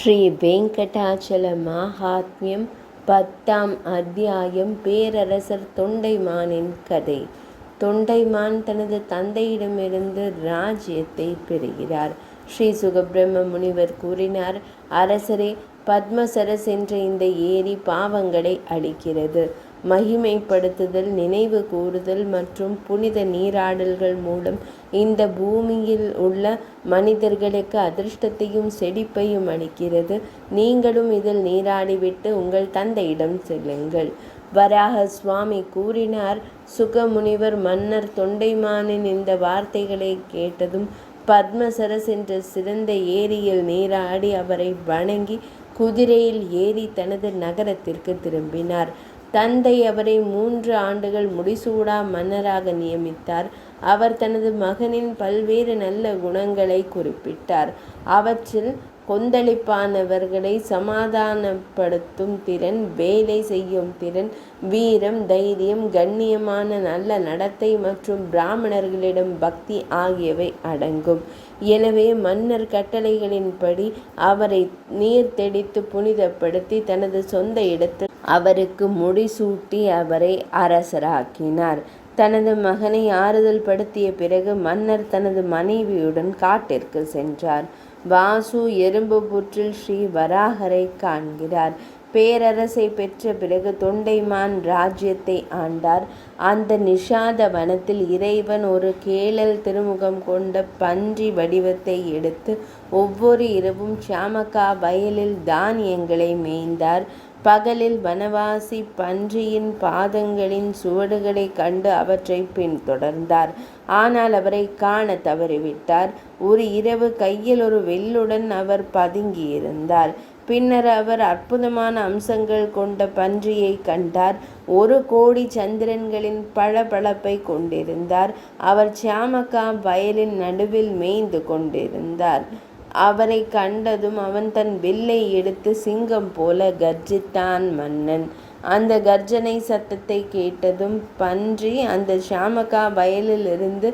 ஸ்ரீ வெங்கடாச்சல மகாத்மியம் 10ஆம் அத்தியாயம். பேரரசர் தொண்டைமானின் கதை. தொண்டைமான் தனது தந்தையிடமிருந்து ராஜ்யத்தை பெறுகிறார். ஸ்ரீ சுகபிரம்ம முனிவர் கூறினார், அரசரே, பத்மசரஸ் என்ற இந்த ஏரி பாவங்களை அழிக்கிறது. மகிமைப்படுத்துதல், நினைவு கூறுதல் மற்றும் புனித நீராடல்கள் மூலம் இந்த பூமியில் உள்ள மனிதர்களுக்கு அதிர்ஷ்டத்தையும் செழிப்பையும் அளிக்கிறது. நீங்களும் இதில் நீராடிவிட்டு உங்கள் தந்தையிடம் செல்லுங்கள். வராக சுவாமி கூறினார். சுகமுனிவர் மன்னர் தொண்டைமானின் இந்த வார்த்தைகளை கேட்டதும் பத்மசரஸ் என்ற சிறந்த ஏரியில் நீராடி அவரை வணங்கி குதிரையில் ஏறி தனது நகரத்திற்கு திரும்பினார். தந்தை அவரை 3 ஆண்டுகள் முடிசூடா மன்னராக நியமித்தார். அவர் தனது மகனின் பல்வேறு நல்ல குணங்களை குறிப்பிட்டார். அவற்றில் கொந்தளிப்பானவர்களை சமாதானப்படுத்தும் திறன், வேலை செய்யும் திறன், வீரம், தைரியம், கண்ணியமான நல்ல நடத்தை மற்றும் பிராமணர்களிடம் பக்தி ஆகியவை அடங்கும். எனவே மன்னர் கட்டளைகளின்படி அவரை நீர் தெளித்து புனிதப்படுத்தி தனது சொந்த இடத்தில் அவருக்கு முடிசூட்டி அவரை அரசராக்கினார். தனது மகனை ஆறுதல் படுத்திய பிறகு மன்னர் தனது மனைவியுடன் காட்டிற்கு சென்றார். வாசு எறும்பு புற்றில் ஸ்ரீ வராகரை காண்கிறார். பேரரசை பெற்ற பிறகு தொண்டைமான் ராஜ்யத்தை ஆண்டார். அந்த நிஷாத வனத்தில் இறைவன் ஒரு கேழல் திருமுகம் கொண்ட பன்றி வடிவத்தை எடுத்து ஒவ்வொரு இரவும் ஷாமக்கா வயலில் தானியங்களை மேய்ந்தார். பகலில் வனவாசி பன்றியின் பாதங்களின் சுவடுகளை கண்டு அவற்றை பின்தொடர்ந்தார். ஆனால் அவரை காண தவறிவிட்டார். ஒரு இரவு கையில் ஒரு வில்லுடன் அவர் பதுங்கியிருந்தார். பின்னர் அவர் அற்புதமான அம்சங்கள் கொண்ட பன்றியை கண்டார். 1 கோடி சந்திரன்களின் பளபளப்பை கொண்டிருந்தார். அவர் ஷாமக்கா வயலின் நடுவில் மேய்ந்து கொண்டிருந்தார். அவரை கண்டதும் அவன் தன் வில்லை எடுத்து சிங்கம் போல கர்ஜித்தான். மன்னன் அந்த கர்ஜனை சத்தத்தை கேட்டதும் பன்றி அந்த ஷாமக்கா வயலிலிருந்து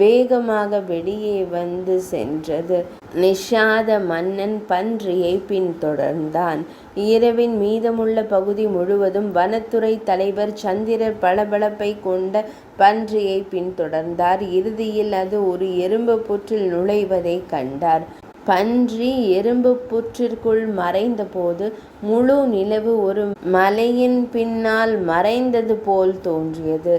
வேகமாக வெளியே வந்து சென்றது. நிஷாத மன்னன் பன்றியை பின்தொடர்ந்தான். இரவின் மீதமுள்ள பகுதி முழுவதும் வனத்துறை தலைவர் சந்திர பளபளப்பை கொண்ட பன்றியை பின்தொடர்ந்தார். இறுதியில் அது ஒரு எறும்பு புற்றில் நுழைவதை கண்டார். பன்றி எறும்பு புற்றிற்குள் மறைந்தபோது முழு நிலவு ஒரு மலையின் பின்னால் மறைந்தது போல் தோன்றியது.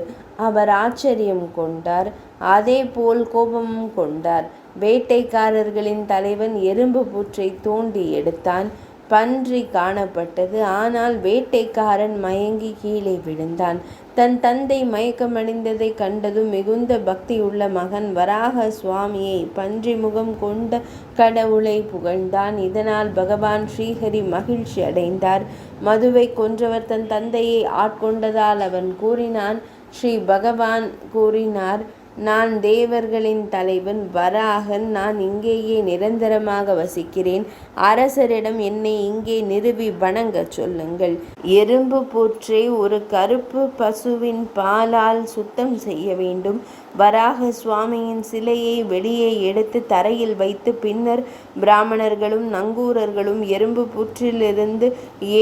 அவர் ஆச்சரியம் கொண்டார். அதே போல் கோபமும் கொண்டார். வேட்டைக்காரர்களின் தலைவன் எறும்பு புற்றை தோண்டி எடுத்தான். பன்றி காணப்பட்டது. ஆனால் வேட்டைக்காரன் மயங்கி கீழே விழுந்தான். தன் தந்தை மயக்கமடைந்ததை கண்டதும் மிகுந்த பக்தியுள்ள மகன் வராக சுவாமியை, பன்றி முகம் கொண்ட கடவுளை புகழ்ந்தான். இதனால் பகவான் ஸ்ரீஹரி மகிழ்ச்சி அடைந்தார். மதுவை கொன்றவர் தன் தந்தையை ஆட்கொண்டதால் அவன் கூறினான். ஸ்ரீ பகவான் கூறினார், நான் தேவர்களின் தலைவன் வராகன். நான் இங்கேயே நிரந்தரமாக வசிக்கிறேன். அரசரிடம் என்னை இங்கே நிறுவி வணங்கச் சொல்லுங்கள். எறும்பு புற்றை ஒரு கருப்பு பசுவின் பாலால் சுத்தம் செய்ய வேண்டும். வராக சுவாமியின் சிலையை வெளியே எடுத்து தரையில் வைத்து பின்னர் பிராமணர்களும் நங்கூரர்களும் எறும்பு புற்றிலிருந்து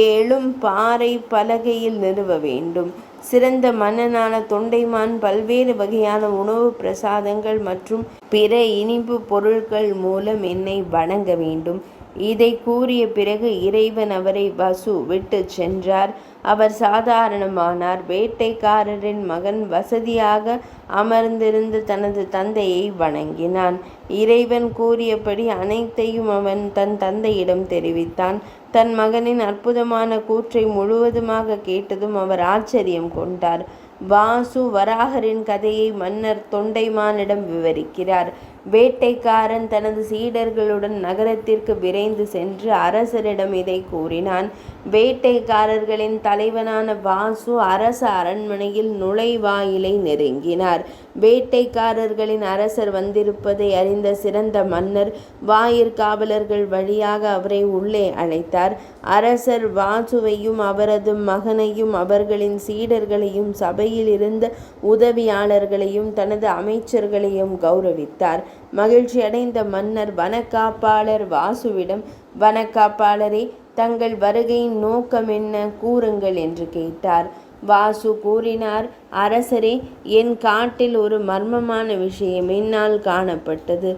7 பாறை பலகையில் நிறுவ வேண்டும். சிறந்த மன்னனான தொண்டைமான் பல்வேறு வகையான உணவு பிரசாதங்கள் மற்றும் பிற இனிப்பு பொருட்கள் மூலம் என்னை வணங்க வேண்டும். இதை கூறிய பிறகு இறைவன் அவரை வசு விட்டு சென்றார். அவர் சாதாரணமானார். வேட்டைக்காரரின் மகன் வசதியாக அமர்ந்திருந்த தனது தந்தையை வணங்கினான். இறைவன் கூறியபடி அனைத்தையும் அவன் தன் தந்தையிடம் தெரிவித்தான். தன் மகனின் அற்புதமான கூற்றை முழுவதுமாக கேட்டதும் அவர் ஆச்சரியம் கொண்டார். வாசு வராகரின் கதையை மன்னர் தொண்டைமானிடம் விவரிக்கிறார். வேட்டைக்காரன் தனது சீடர்களுடன் நகரத்திற்கு விரைந்து சென்று அரசரிடம் இதை கூறினான். வேட்டைக்காரர்களின் தலைவனான வாசு அரச அரண்மனையில் நுழைவாயிலை நெருங்கினார். வேட்டைக்காரர்களின் அரசர் வந்திருப்பதை அறிந்த சிறந்த மன்னர் வாயிற்காவலர்கள் வழியாக அவரை உள்ளே அழைத்தார். அரசர் வாசுவையும் அவரது மகனையும் அவர்களின் சீடர்களையும் சபையில் இருந்த உதவியாளர்களையும் தனது அமைச்சர்களையும் கௌரவித்தார். மகிழ்ச்சியடைந்த மன்னர் வனக்காப்பாளர் வாசுவிடம், வனக்காப்பாளரே, தங்கள் வருகையின் நோக்கம் என்ன, கூறுங்கள் என்று கேட்டார். வாசு கூறினார், அரசரே, என் காட்டில் ஒரு மர்மமான விஷயம் என்னால் காணப்பட்டது.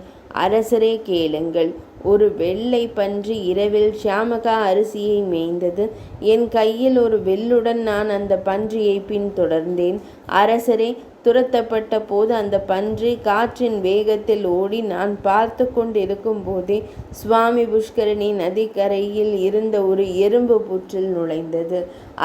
அரசரே, கேளுங்கள். ஒரு வெள்ளை பன்றி இரவில் ஷியாமகா அரிசியை மேய்ந்தது. என் கையில் ஒரு வில்லுடன் நான் அந்த பன்றியை பின்தொடர்ந்தேன். அரசரே, துரத்தப்பட்ட போது அந்த பன்றி காற்றின் வேகத்தில் ஓடி நான் பார்த்து கொண்டிருக்கும் போதே சுவாமி புஷ்கரணி நதிக்கரையில் இருந்த ஒரு எறும்பு புற்றில் நுழைந்தது.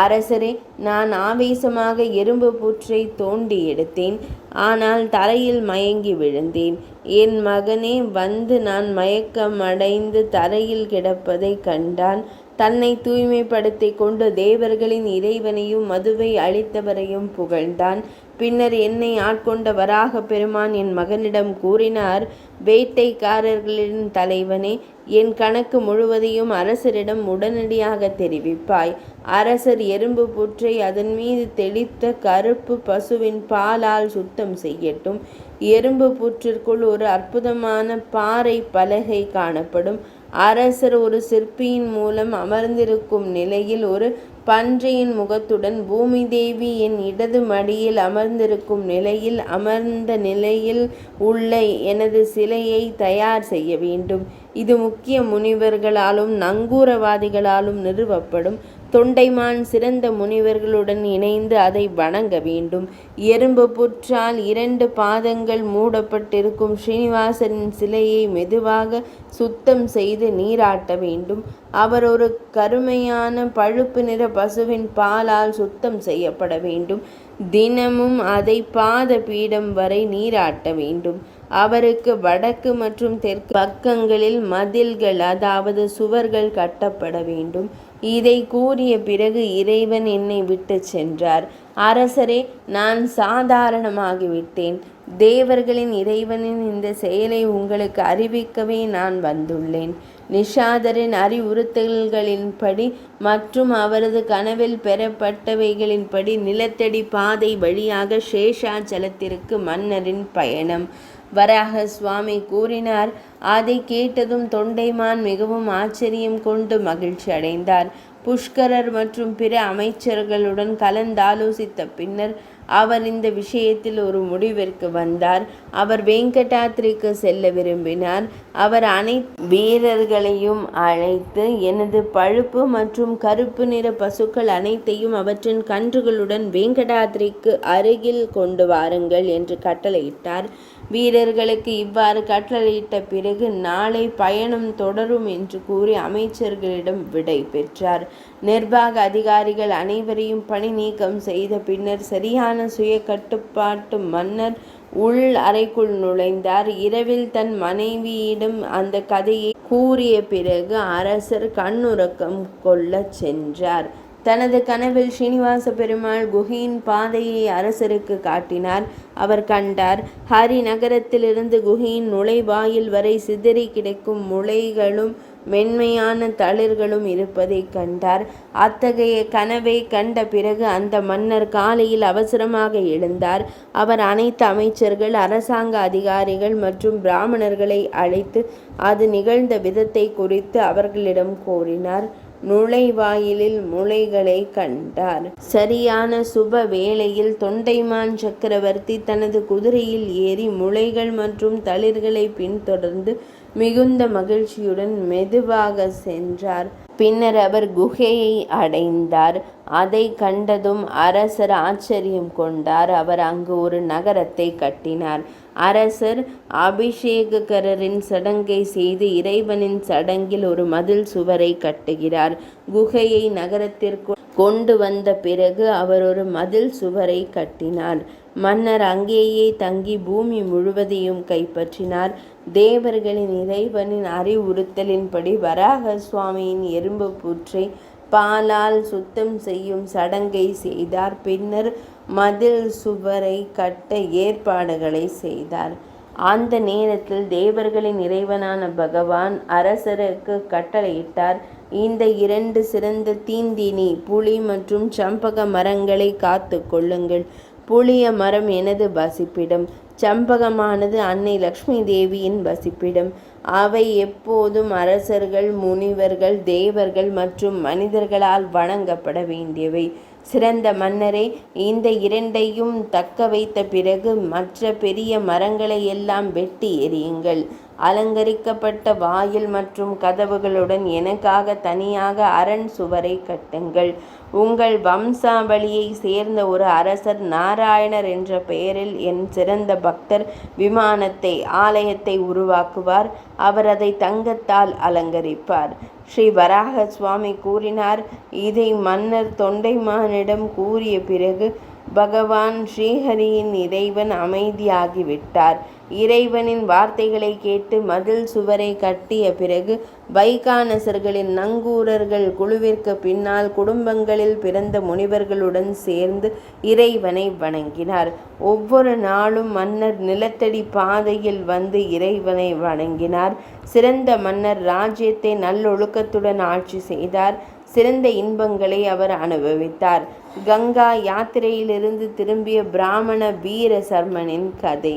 அரசரே, நான் ஆவேசமாக எறும்பு புற்றை தோண்டி எடுத்தேன். ஆனால் தரையில் மயங்கி விழுந்தேன். என் மகனே வந்து நான் மயக்கமடைந்து தரையில் கிடப்பதை கண்டான். தன்னை தூய்மைப்படுத்தி கொண்டு தேவர்களின் இறைவனையும் மதுவை அளித்தவரையும் புகழ்ந்தான். பின்னர் என்னை ஆட்கொண்ட வராக பெருமான் என் மகனிடம் கூறினார், வேட்டைக்காரர்களின் தலைவனே, என் கணக்கு முழுவதையும் அரசரிடம் உடனடியாக தெரிவிப்பாய். அரசர் எறும்பு புற்றை அதன் மீது தெளித்த கருப்பு பசுவின் பாலால் சுத்தம் செய்யட்டும். எறும்பு புற்றிற்குள் ஒரு அற்புதமான பாறை பலகை காணப்படும். அரசர் ஒரு சிற்பியின் மூலம் அமர்ந்திருக்கும் நிலையில் ஒரு பன்றியின் முகத்துடன் பூமி தேவி என் இடது மடியில் அமர்ந்திருக்கும் நிலையில் அமர்ந்த நிலையில் உள்ள எனது சிலையை தயார் செய்ய வேண்டும். இது முக்கிய முனிவர்களாலும் நங்கூரவாதிகளாலும் நிறுவப்படும். தொண்டைமான் சிறந்த முனிவர்களுடன் இணைந்து அதை வணங்க வேண்டும். எறும்பு புற்றால் 2 பாதங்கள் மூடப்பட்டிருக்கும் ஸ்ரீனிவாசனின் சிலையை மெதுவாக சுத்தம் செய்து நீராட்ட வேண்டும். அவர் ஒரு கருமையான பழுப்பு நிற பசுவின் பாலால் சுத்தம் செய்யப்பட வேண்டும். தினமும் அதை பாத பீடம் வரை நீராட்ட வேண்டும். அவருக்கு வடக்கு மற்றும் தெற்கு பக்கங்களில் மதில்கள், அதாவது சுவர்கள் கட்டப்பட வேண்டும். இதை கூறிய பிறகு இறைவன் என்னை விட்டு சென்றார். அரசரே, நான் சாதாரணமாகிவிட்டேன். தேவர்களின் இறைவனின் இந்த செயலை உங்களுக்கு அறிவிக்கவே நான் வந்துள்ளேன். நிஷாதரின் அறிவுறுத்தல்களின்படி மற்றும் அவரது கனவில் பெறப்பட்டவைகளின்படி நிலத்தடி பாதை வழியாக சேஷாச்சலத்திற்கு மன்னரின் பயணம். வராக சுவாமி கூறினார். அதை கேட்டதும் தொண்டைமான் மிகவும் ஆச்சரியம் கொண்டு மகிழ்ச்சி அடைந்தார். புஷ்கரர் மற்றும் பிற அமைச்சர்களுடன் கலந்தாலோசித்த பின்னர் அவர் இந்த விஷயத்தில் ஒரு முடிவிற்கு வந்தார். அவர் வெங்கடாத்ரிக்கு செல்ல விரும்பினார். அவர் அனைத்து வீரர்களையும் அழைத்து, எனது பழுப்பு மற்றும் கருப்பு நிற பசுக்கள் அனைத்தையும் அவற்றின் கன்றுகளுடன் வெங்கடாத்ரிக்கு அருகில் கொண்டு வாருங்கள் என்று கட்டளையிட்டார். வீரர்களுக்கு இவ்வாறு கட்டளையிட்ட பிறகு நாளை பயணம் தொடரும் என்று கூறி அமைச்சர்களிடம் விடை பெற்றார். நிர்வாக அதிகாரிகள் அனைவரையும் பணி நீக்கம் செய்த பின்னர் சரியான சுய கட்டுப்பாட்டு மன்னர் உள் அறைக்குள் நுழைந்தார். இரவில் தன் மனைவியிடம் அந்த கதையை கூறிய பிறகு அரசர் கண்ணுறக்கம் கொள்ள சென்றார். தனது கனவில் ஸ்ரீனிவாச பெருமாள் குகையின் பாதையை அரசருக்கு காட்டினார். அவர் கண்டார், ஹரி நகரத்திலிருந்து குகையின் நுழைவாயில் வரை சிதறி கிடக்கும் முளைகளும் மென்மையான தளிர்களும் இருப்பதை கண்டார். அத்தகைய கனவை கண்ட பிறகு அந்த மன்னர் காலையில் அவசரமாக எழுந்தார். அவர் அனைத்து அமைச்சர்கள், அரசாங்க அதிகாரிகள் மற்றும் பிராமணர்களை அழைத்து அது நிகழ்ந்த விதத்தை குறித்து அவர்களிடம் கூறினார். நுழைவாயிலில் முளைகளை கண்டார். சரியான சுப வேளையில் தொண்டைமான் சக்கரவர்த்தி தனது குதிரையில் ஏறி முளைகள் மற்றும் தளிர்களை பின்தொடர்ந்து மிகுந்த மகிழ்ச்சியுடன் மெதுவாக சென்றார். பின்னர் அவர் குகையை அடைந்தார். அதை கண்டதும் அரசர் ஆச்சரியம் கொண்டார். அவர் அங்கு ஒரு நகரத்தை கட்டினார். அரசர் அபிஷேகரரின் சடங்கை செய்து இறைவனின் சடங்கில் ஒரு மதில் சுவரை கட்டுகிறார். குகையை நகரத்திற்கு கொண்டு வந்த பிறகு அவர் ஒரு மதில் சுவரை கட்டினார். மன்னர் அங்கேயே தங்கி பூமி முழுவதையும் கைப்பற்றினார். தேவர்களின் இறைவனின் அறிவுறுத்தலின்படி வராக சுவாமியின் எறும்பு புற்றை பாலால் சுத்தம் செய்யும் சடங்கை செய்தார். பின்னர் மதில் சுவரை கட்ட ஏற்பாடுகளை செய்தார். அந்த நேரத்தில் தேவர்களின் இறைவனான பகவான் அரசருக்கு கட்டளையிட்டார், இந்த 2 சிறந்த தீந்தினி புளி மற்றும் சம்பக மரங்களை காத்து கொள்ளுங்கள். புளிய மரம் எனது வசிப்பிடம், சம்பகமானது அன்னை லக்ஷ்மி தேவியின் வசிப்பிடம். அவை எப்போதும் அரசர்கள், முனிவர்கள், தேவர்கள் மற்றும் மனிதர்களால் வணங்கப்பட வேண்டியவை. சிறந்த மன்னரே, இந்த 2ஐயும் தக்க வைத்த பிறகு மற்ற பெரிய மரங்களை எல்லாம் வெட்டி எறியுங்கள். அலங்கரிக்கப்பட்ட வாயில் மற்றும் கதவுகளுடன் எனக்காக தனியாக அரண் சுவரை கட்டுங்கள். உங்கள் வம்சாவளியை சேர்ந்த ஒரு அரசர் நாராயணர் என்ற பெயரில் என் சிறந்த பக்தர் ஆலயத்தை உருவாக்குவார். அவர் அதை தங்கத்தால் அலங்கரிப்பார். ஸ்ரீ வராக சுவாமி கூறினார். இதை மன்னர் தொண்டைமானிடம் கூறிய பிறகு பகவான் ஸ்ரீஹரியின் இறைவன் அமைதியாகிவிட்டார். இறைவனின் வார்த்தைகளை கேட்டு மதில் சுவரை கட்டிய பிறகு வைகானசர்களின் நங்கூரர்கள் குழுவிற்கு பின்னால் குடும்பங்களில் பிறந்த முனிவர்களுடன் சேர்ந்து இறைவனை வணங்கினார். ஒவ்வொரு நாளும் மன்னர் நிலத்தடி பாதையில் வந்து இறைவனை வணங்கினார். சிறந்த மன்னர் ராஜ்யத்தை நல்லொழுக்கத்துடன் ஆட்சி செய்தார். சிறந்த இன்பங்களை அவர் அனுபவித்தார். கங்கா யாத்திரையிலிருந்து திரும்பிய பிராமண வீர சர்மனின் கதை.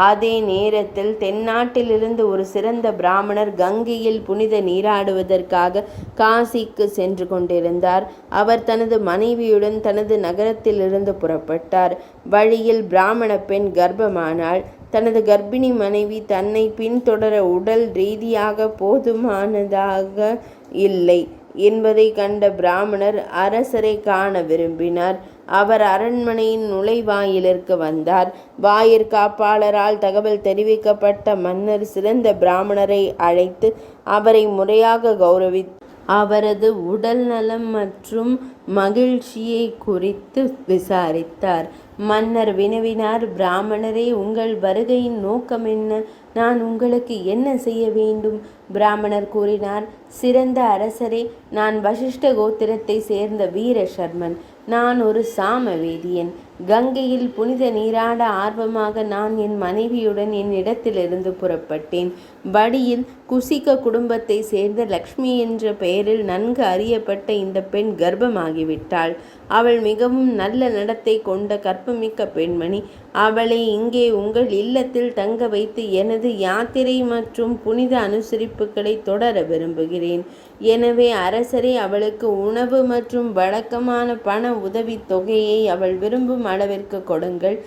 அதே நேரத்தில் தென்னாட்டிலிருந்து ஒரு சிறந்த பிராமணர் கங்கையில் புனித நீராடுவதற்காக காசிக்கு சென்று கொண்டிருந்தார். அவர் தனது மனைவியுடன் தனது நகரத்திலிருந்து புறப்பட்டார். வழியில் பிராமண பெண் கர்ப்பமானாள். தனது கர்ப்பிணி மனைவி தன்னை பின்தொடர உடல் ரீதியாக போதுமானதாக இல்லை என்பதை கண்ட பிராமணர் அரசரை காண விரும்பினார். அவர் அரண்மனையின் நுழைவாயிலிற்கு வந்தார். வாயிற்காப்பாளரால் தகவல் தெரிவிக்கப்பட்ட மன்னர் சிறந்த பிராமணரை அழைத்து அவரை முறையாக கௌரவித்து அவரது உடல் நலம் மற்றும் மகிழ்ச்சியை குறித்து விசாரித்தார். மன்னர் வினவினார், பிராமணரே, உங்கள் வருகையின் நோக்கம் என்ன? நான் உங்களுக்கு என்ன செய்ய வேண்டும்? பிராமணர் கூறினார், சிறந்த அரசரே, நான் வசிஷ்ட கோத்திரத்தை சேர்ந்த வீர சர்மன். நான் ஒரு சாமவேதியன். கங்கையில் புனித நீராட ஆர்வமாக நான் என் மனைவியுடன் என் இடத்திலிருந்து புறப்பட்டேன். வழியில் குசிக குடும்பத்தை சேர்ந்த லக்ஷ்மி என்ற பெயரில் நன்கு அறியப்பட்ட இந்த பெண் கர்ப்பமாகிவிட்டாள். அவள் மிகவும் நல்ல நடத்தை கொண்ட கற்பமிக்க பெண்மணி. அவளை இங்கே உங்கள் இல்லத்தில் தங்க வைத்து எனது யாத்திரை மற்றும் புனித அனுசரிப்புகளை தொடர விரும்புகிறேன். எனவே அரசரே, அவளுக்கு உணவு மற்றும் வழக்கமான பண உதவி தொகையை அவள் விரும்பும் அளவிற்கு கொடுங்கள்.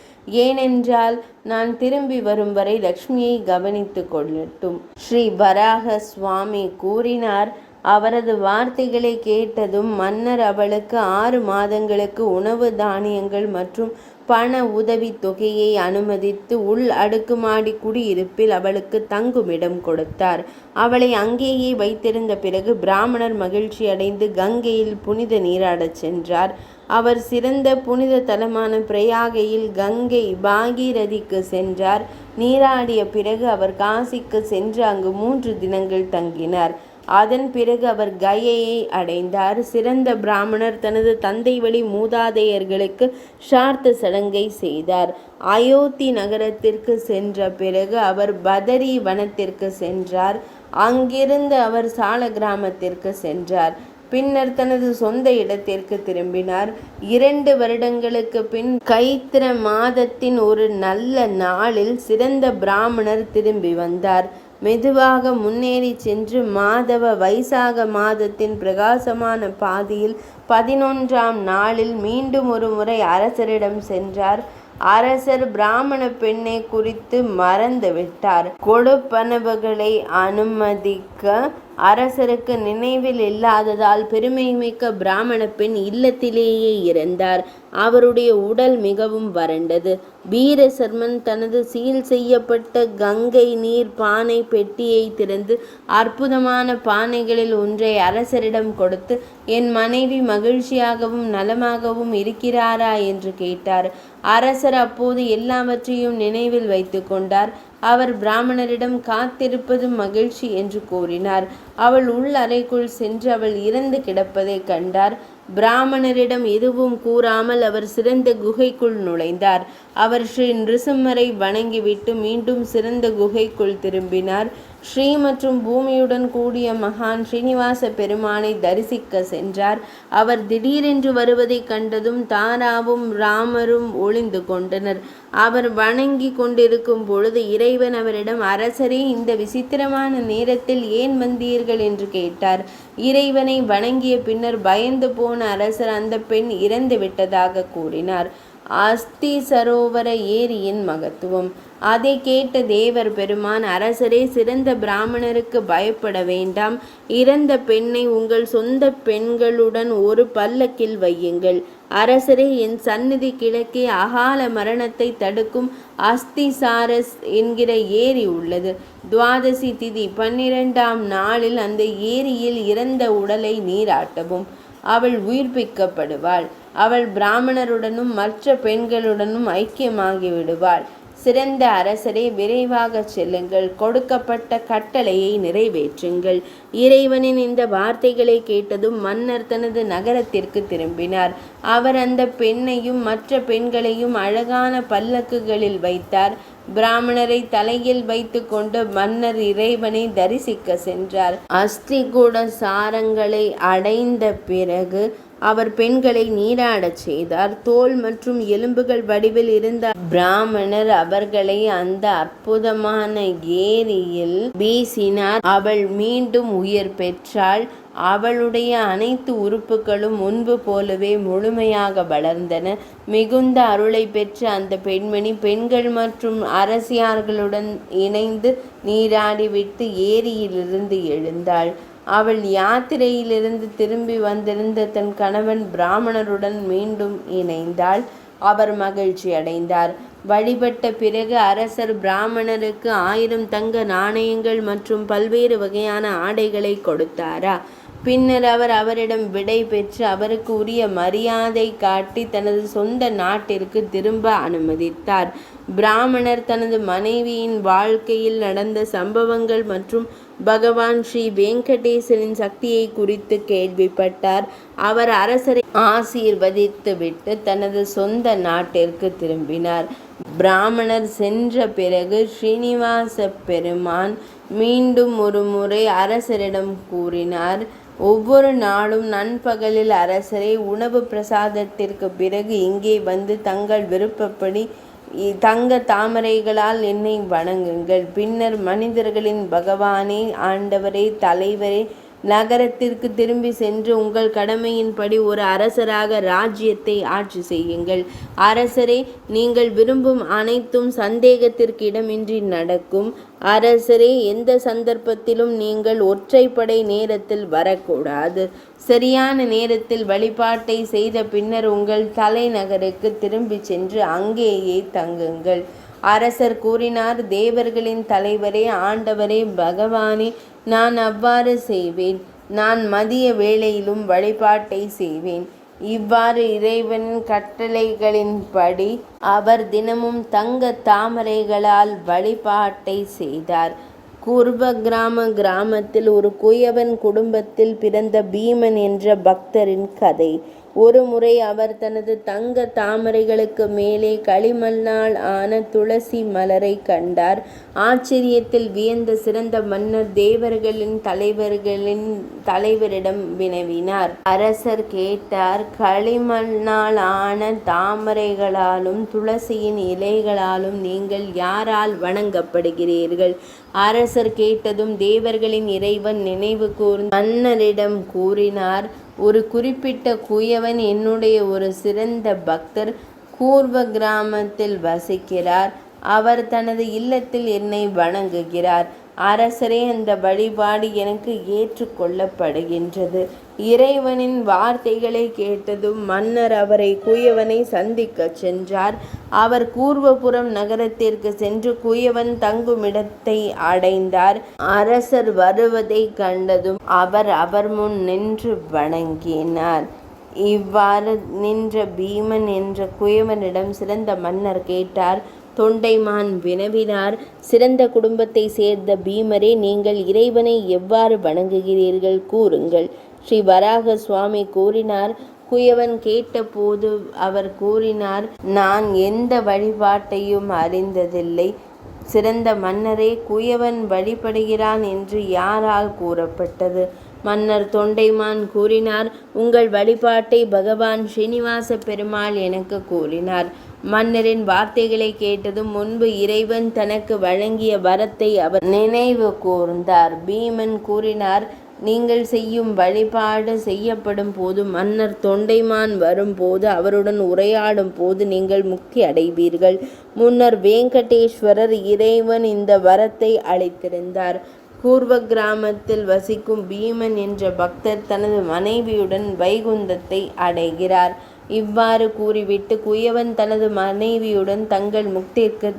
ஏனென்றால் நான் திரும்பி வரும் வரை லக்ஷ்மியை கவனித்து கொள்ளட்டும். ஸ்ரீ வராக சுவாமி கூறினார். அவரது வார்த்தைகளை கேட்டதும் மன்னர் அவளுக்கு 6 மாதங்களுக்கு உணவு, தானியங்கள் மற்றும் பண உதவி தொகையை அனுமதித்து உள் அடுக்குமாடி குடியிருப்பில் அவளுக்கு தங்குமிடம் கொடுத்தார். அவளை அங்கேயே வைத்திருந்த பிறகு பிராமணர் மகிழ்ச்சி அடைந்து கங்கையில் புனித நீராடச் சென்றார். அவர் சிறந்த புனித தலமான பிரயாகையில் கங்கை பாகீரதிக்கு சென்றார். நீராடிய பிறகு அவர் காசிக்கு சென்று அங்கு 3 தினங்கள் தங்கினார். அதன் பிறகு அவர் கயையை அடைந்தார். சிறந்த பிராமணர் தனது தந்தை வழி மூதாதையர்களுக்கு ஷார்த்த சடங்கை செய்தார். அயோத்தி நகரத்திற்கு சென்ற பிறகு அவர் பதரி வனத்திற்கு சென்றார். அங்கிருந்து அவர் சால கிராமத்திற்கு சென்றார். பின்னர் தனது சொந்த இடத்திற்கு திரும்பினார். 2 வருடங்களுக்கு பின் கைத்திர மாதத்தின் ஒரு நல்ல நாளில் சிறந்த பிராமணர் திரும்பி வந்தார். மெதுவாக முன்னேறி சென்று மாதவ வைசாக மாதத்தின் பிரகாசமான பாதியில் 11ஆம் நாளில் மீண்டும் ஒரு முறை அரசரிடம் சென்றார். அரசர் பிராமண பெண்ணை குறித்து மறந்துவிட்டார். கொடுப்பனவுகளை அனுமதிக்க அரசருக்கு நினைவில் இல்லாததால் பெருமைமிக்க பிராமண பெண் இல்லத்திலேயே இறந்தார். அவருடைய உடல் மிகவும் வறண்டது. வீரசர்மன் தனது சீல் செய்யப்பட்ட கங்கை நீர் பானை பெட்டியை திறந்து அற்புதமான பானைகளில் ஒன்றை அரசரிடம் கொடுத்து, என் மனைவி மகிழ்ச்சியாகவும் நலமாகவும் இருக்கிறாரா என்று கேட்டார். அரசர் அப்போது எல்லாவற்றையும் நினைவில் வைத்து கொண்டார். அவர் பிராமணரிடம் காத்திருப்பது மகிழ்ச்சி என்று கூறினார். அவள் உள் அறைக்குள் சென்று அவள் இறந்து கிடப்பதை கண்டார். பிராமணரிடம் எதுவும் கூறாமல் அவர் சிறந்த குகைக்குள் நுழைந்தார். அவர் ஸ்ரீ நிருசிம்மரை வணங்கிவிட்டு மீண்டும் சிறந்த குகைக்குள் திரும்பினார். ஸ்ரீ மற்றும் பூமியுடன் கூடிய மகான் ஸ்ரீனிவாச பெருமானை தரிசிக்க சென்றார். அவர் திடீரென்று வருவதைக் கண்டதும் தாராவும் ராமரும் ஒளிந்து கொண்டனர். அவர் வணங்கி கொண்டிருக்கும் பொழுது இறைவன் அவரிடம், அரசரே, இந்த விசித்திரமான நேரத்தில் ஏன் வந்தீர்கள் என்று கேட்டார். இறைவனை வணங்கிய பின்னர் பயந்து போன அரசர் அந்த பெண் இறந்து விட்டதாக கூறினார். அஸ்தி சரோவர ஏரியின் மகத்துவம். அதை கேட்ட தேவர் பெருமான், அரசரே, சிறந்த பிராமணருக்கு பயப்பட வேண்டாம். இறந்த பெண்ணை உங்கள் சொந்த பெண்களுடன் ஒரு பல்லக்கில் வையுங்கள். அரசரே, என் சந்நிதி கிழக்கே அகால மரணத்தை தடுக்கும் அஸ்திசாரஸ் என்கிற ஏரி உள்ளது. துவாதசி திதி 12ஆம் நாளில் அந்த ஏரியில் இறந்த உடலை நீராட்டவும். அவள் உயிர்ப்பிக்கப்படுவாள். அவள் பிராமணருடனும் மற்ற பெண்களுடனும் ஐக்கியமாகி விடுவாள். சிறந்த அரசரே, விரைவாக செல்லுங்கள். கொடுக்கப்பட்ட கட்டளையை நிறைவேற்றுங்கள். இறைவனின் இந்த வார்த்தைகளை கேட்டதும் மன்னர் தனது நகரத்திற்கு திரும்பினார். அவர் அந்த பெண்ணையும் மற்ற பெண்களையும் அழகான பல்லக்குகளில் வைத்தார். பிராமணரை தலையில் வைத்து கொண்டு மன்னர் இறைவனை தரிசிக்க சென்றார். அஸ்திகூட சாரங்களை அடைந்த பிறகு அவர் பெண்களை நீராடச் செய்தார். தோல் மற்றும் எலும்புகள் வடிவில் இருந்த பிராமணர் அவர்களை அந்த அற்புதமான ஏரியில் வீசினார். அவள் மீண்டும் உயிர் பெற்றாள். அவளுடைய அனைத்து உறுப்புகளும் முன்பு போலவே முழுமையாக வளர்ந்தன. மிகுந்த அருளை பெற்ற அந்த பெண்மணி பெண்கள் மற்றும் அரசியார்களுடன் இணைந்து நீராடிவிட்டு ஏரியிலிருந்து எழுந்தாள். அவள் யாத்திரையிலிருந்து திரும்பி வந்திருந்த தன் கணவன் பிராமணருடன் மீண்டும் இணைந்தாள். அவர் மகிழ்ச்சி அடைந்தார். வழிபட்ட பிறகு அரசர் பிராமணருக்கு 1000 தங்க நாணயங்கள் மற்றும் பல்வேறு வகையான ஆடைகளை கொடுத்தாரா? பின்னர் அவர் அவரிடம் விடை பெற்று அவருக்கு உரிய மரியாதை காட்டி தனது சொந்த நாட்டிற்கு திரும்ப அனுமதித்தார். பிராமணர் தனது மனைவியின் வாழ்க்கையில் நடந்த சம்பவங்கள் மற்றும் பகவான் ஸ்ரீ வெங்கடேசரின் சக்தியை குறித்து கேள்விப்பட்டார். அவர் அரசரை ஆசீர்வதித்துவிட்டு தனது சொந்த நாட்டிற்கு திரும்பினார். பிராமணர் சென்ற பிறகு ஸ்ரீனிவாச பெருமான் மீண்டும் ஒரு முறை அரசரிடம் கூறினார், ஒவ்வொரு நாளும் நண்பகலில் அரசரை உணவு பிரசாதத்திற்கு பிறகு இங்கே வந்து தங்கள் விருப்பப்படி தங்க தாமரைகளால் என்னை வணங்குங்கள். பின்னர் மனிதர்களின் பகவானே, ஆண்டவரே, தலைவரே, நகரத்திற்கு திரும்பி சென்று உங்கள் கடமையின்படி ஒரு அரசராக ராஜ்யத்தை ஆட்சி செய்யுங்கள். அரசரே, நீங்கள் விரும்பும் அனைத்தும் சந்தேகத்திற்கு இடமின்றி நடக்கும். அரசரே, எந்த சந்தர்ப்பத்திலும் நீங்கள் ஒற்றைப்படை நேரத்தில் வரக்கூடாது. சரியான நேரத்தில் வழிபாட்டை செய்த பின்னர் உங்கள் தலைநகருக்கு திரும்பி சென்று அங்கேயே தங்குங்கள். அரசர் கூறினார், தேவர்களின் தலைவரே, ஆண்டவரே, பகவானே, நான் அவ்வாறு செய்வேன். நான் மதிய வேளையிலும் வழிபாட்டை செய்வேன். இவ்வாறு இறைவனின் கட்டளைகளின்படி அவர் தினமும் தங்க தாமரைகளால் வழிபாட்டை செய்தார். கிராமத்தில் ஒரு குயவன் குடும்பத்தில் பிறந்த பீமன் என்ற பக்தரின் கதை. ஒரு முறை அவர் தனது தங்க தாமரைகளுக்கு மேலே களிமண்ணால் ஆன துளசி மலரை கண்டார். ஆச்சரியத்தில் வியந்த சிறந்த மன்னர் தேவர்களின் தலைவரிடம் வினவினார். அரசர் கேட்டார், களிமண்ணால் ஆன தாமரைகளாலும் துளசியின் இலைகளாலும் நீங்கள் யாரால் வணங்கப்படுகிறீர்கள்? அரசர் கேட்டதும் தேவர்களின் இறைவன் நினைவு கூர்ந்து மன்னரிடம் கூறினார், ஒரு குறிப்பிட்ட குயவன் என்னுடைய ஒரு சிறந்த பக்தர் கிராமத்தில் வசிக்கிறார். அவர் தனது இல்லத்தில் என்னை வணங்குகிறார். அரசரே, அந்த வழிபாடு எனக்கு ஏற்றுக்கொள்ளப்படுகின்றது. இறைவனின் வார்த்தைகளை கேட்டதும் மன்னர் அவரை குயவனை சந்திக்க சென்றார். அவர் கூர்வபுரம் நகரத்திற்கு சென்று குயவன் தங்குமிடத்தை அடைந்தார். அரசர் வருவதை கண்டதும் அவர் முன் நின்று வணங்கினார். இவ்வாறு நின்ற பீமன் என்ற குயவனிடம் சிறந்த மன்னர் கேட்டார். தொண்டைமான் வினவினார், சிறந்த குடும்பத்தை சேர்ந்த பீமரே, நீங்கள் இறைவனை எவ்வாறு வணங்குகிறீர்கள்? கூறுங்கள். ஸ்ரீ வராக சுவாமி கூறினார், குயவன் கேட்டபோது அவர் கூறினார், நான் எந்த வழிபாட்டையும் அறிந்ததில்லை. சிறந்த மன்னரே, குயவன் வழிபடுகிறான் என்று யாரால் கூறப்பட்டது? மன்னர் தொண்டைமான் கூறினார், உங்கள் வழிபாட்டை பகவான் ஸ்ரீனிவாச பெருமாள் எனக்கு கூறினார். மன்னரின் வார்த்தைகளை கேட்டதும் முன்பு இறைவன் தனக்கு வழங்கிய வரத்தை அவர் நினைவு கூர்ந்தார். பீமன் கூறினார், நீங்கள் செய்யும் வழிபாடு செய்யப்படும் போது, மன்னர் தொண்டைமான் வரும்போது, அவருடன் உரையாடும் போது நீங்கள் முக்தி அடைவீர்கள். முன்னர் வெங்கடேஸ்வரர் இறைவன் இந்த வரத்தை அளித்திருந்தார். கூர்வ கிராமத்தில் வசிக்கும் பீமன் என்ற பக்தர் தனது மனைவியுடன் வைகுந்தத்தை அடைகிறார். இவ்வாறு கூறிவிட்டு குயவன் தனது மனைவியுடன் தங்கள்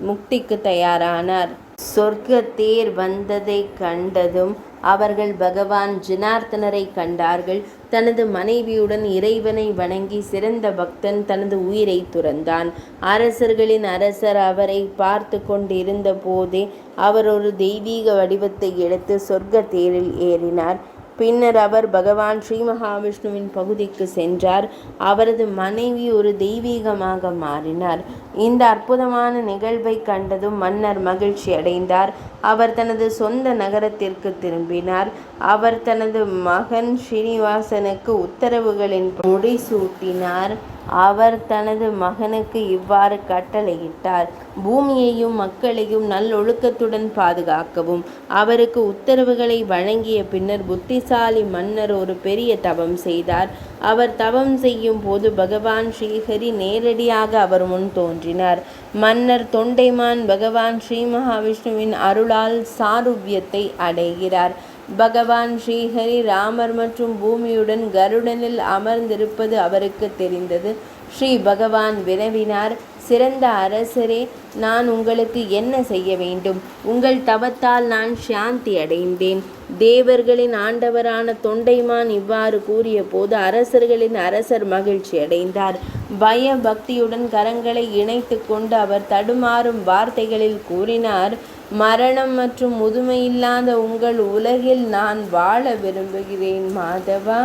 முக்திக்கு தயாரானார். சொர்க்க தேர் வந்ததை கண்டதும் அவர்கள் பகவான் ஜனார்த்தனரை கண்டார்கள். தனது மனைவியுடன் இறைவனை வணங்கி சிறந்த பக்தன் தனது உயிரை துறந்தான். அரசர்களின் அரசர் அவரை பார்த்து கொண்டிருந்த போதே அவர் ஒரு தெய்வீக வடிவத்தை எடுத்து சொர்க்க தேரில் ஏறினார். பின்னர் அவர் பகவான் ஸ்ரீ மகாவிஷ்ணுவின் பகுதிக்கு சென்றார். அவரது மனைவி ஒரு தெய்வீகமாக மாறினார். இந்த அற்புதமான நிகழ்வை கண்டதும் மன்னர் மகிழ்ச்சி அடைந்தார். அவர் தனது சொந்த நகரத்திற்கு திரும்பினார். அவர் தனது மகன் ஸ்ரீனிவாசனுக்கு உத்தரவுகளின் முடிசூட்டினார். அவர் தனது மகனுக்கு இவ்வாறு கட்டளையிட்டார், பூமியையும் மக்களையும் நல்லொழுக்கத்துடன் பாதுகாக்கவும். அவருக்கு உத்தரவுகளை வழங்கிய பின்னர் புத்திசாலி மன்னர் ஒரு பெரிய தவம் செய்தார். அவர் தவம் செய்யும் போது பகவான் ஸ்ரீஹரி நேரடியாக அவர் முன் தோன்றினார். மன்னர் தொண்டைமான் பகவான் ஸ்ரீ மகாவிஷ்ணுவின் அருளால் சாருபியத்தை அடைகிறார். பகவான் ஸ்ரீஹரி ராமர் மற்றும் பூமியுடன் கருடனில் அமர்ந்திருப்பது அவருக்கு தெரிந்தது. ஸ்ரீ பகவான் வினவினார், சிறந்த அரசரே, நான் உங்களுக்கு என்ன செய்ய வேண்டும்? உங்கள் தவத்தால் நான் சாந்தி அடைந்தேன். தேவர்களின் ஆண்டவரான தொண்டைமான் இவ்வாறு கூறிய போது அரசர்களின் அரசர் மகிழ்ச்சி அடைந்தார். பய பக்தியுடன் கரங்களை இணைத்து கொண்டு அவர் தடுமாறும் வார்த்தைகளில் கூறினார், மரணம் மற்றும் முதுமையில்லாத உங்கள் உலகில் நான் வாழ விரும்புகிறேன் மாதவா.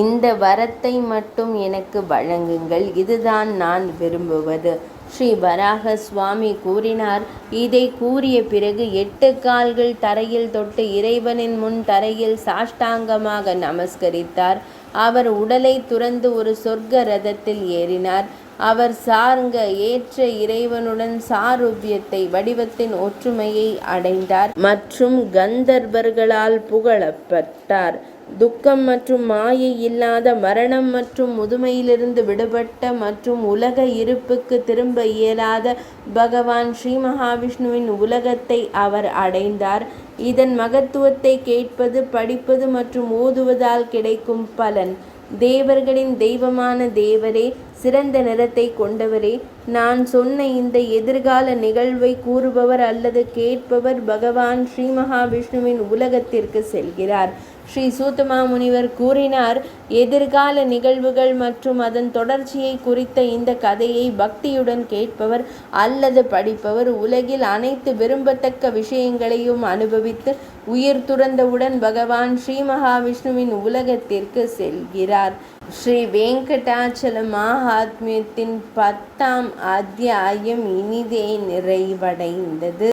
இந்த வரத்தை மட்டும் எனக்கு வழங்குங்கள். இதுதான் நான் விரும்புவது. ஸ்ரீ வராக சுவாமி கூறினார். இதை கூறிய பிறகு 8 கால்கள் தரையில் தொட்டு இறைவனின் முன் தரையில் சாஷ்டாங்கமாக நமஸ்கரித்தார். அவர் உடலை துறந்து ஒரு சொர்க்க ரதத்தில் ஏறினார். அவர் சார்ங்க ஏற்ற இறைவனுடன் சாருபியத்தை வடிவத்தின் ஒற்றுமையை அடைந்தார் மற்றும் கந்தர்வர்களால் புகழப்பட்டார். துக்கம் மற்றும் மாயை இல்லாத, மரணம் மற்றும் முதுமையிலிருந்து விடுபட்ட மற்றும் உலக இருப்புக்கு திரும்ப இயலாத பகவான் ஸ்ரீ மகாவிஷ்ணுவின் உலகத்தை அவர் அடைந்தார். இதன் மகத்துவத்தை கேட்பது, படிப்பது மற்றும் ஓதுவதால் கிடைக்கும் பலன். தேவர்களின் தெய்வமான தேவரே, சிறந்த நிறத்தை கொண்டவரே, நான் சொன்ன இந்த எதிர்கால நிகழ்வை கூறுபவர் அல்லது கேட்பவர் பகவான் ஸ்ரீ மகாவிஷ்ணுவின் உலகத்திற்கு செல்கிறார். ஸ்ரீ சூத்தமா முனிவர் கூறினார், எதிர்கால நிகழ்வுகள் மற்றும் அதன் தொடர்ச்சியை குறித்த இந்த கதையை பக்தியுடன் கேட்பவர் அல்லது படிப்பவர் உலகில் அனைத்து விரும்பத்தக்க விஷயங்களையும் அனுபவித்து உயிர் துறந்தவுடன் பகவான் ஸ்ரீ மகாவிஷ்ணுவின் உலகத்திற்கு செல்கிறார். ஸ்ரீ வெங்கடாச்சல மகாத்மியத்தின் 10ஆம் அத்தியாயம் இனிதே நிறைவடைந்தது.